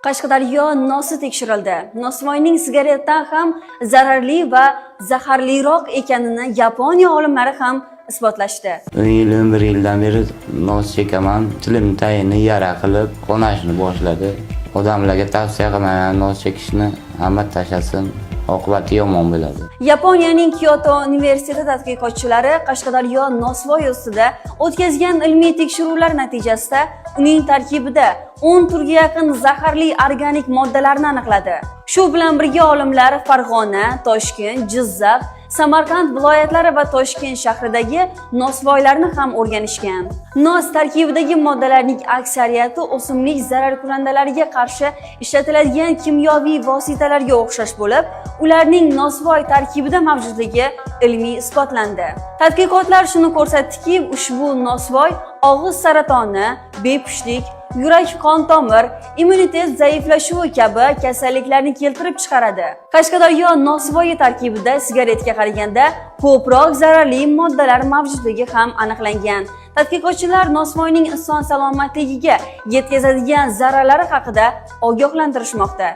Qashqadaryo nosi tekshirildi. Nosvoyning sigaretdan ham zararli va zaharliroq ekanini Yaponiya olimlari ham isbotlashdi. 11 yildan beri nos chekaman. Tilim tayini yara qilib, qonashni boshladi. Odamlarga tavsiya qilaman, nos chekishni hamma tashlasin. Oqibati yomon bo'ladi. Yaponiyaning Kyoto universiteti tadqiqotchilari Qashqadaryo nosvoy ustida o'tkazgan ilmiy tekshiruvlar natijasida uning tarkibida 10 turga yaqin zaharli organik moddalarni aniqladi. Shu bilan birga olimlar Farg'ona, Toshkent, Jizzax, Samarqand viloyatlari va Toshkent shahridagi nosvoylarni ham o'rganishgan. Nos tarkibidagi moddalarning aksariyati o'simlik zararkunandalariga qarshi ishlatiladigan kimyoviy vositalarga o'xshash bo'lib, ularning nosvoy tarkibida mavjudligi ilmiy isbotlandi. Tadqiqotlar shuni ko'rsatdiki, ushbu nosvoy og'iz saratoni, bepushtlik, yurak-qon tomir, immunitet zaiflashuvi kabi kasalliklarni keltirib chiqaradi. Qashqadaryo nosvoyi tarkibida sigaretga qaraganda ko'proq zararli moddalar mavjudligi ham aniqlangan. Tadqiqotchilar nosvoyning inson salomatligiga yetkazadigan zararlari haqida ogohlantirishmoqda.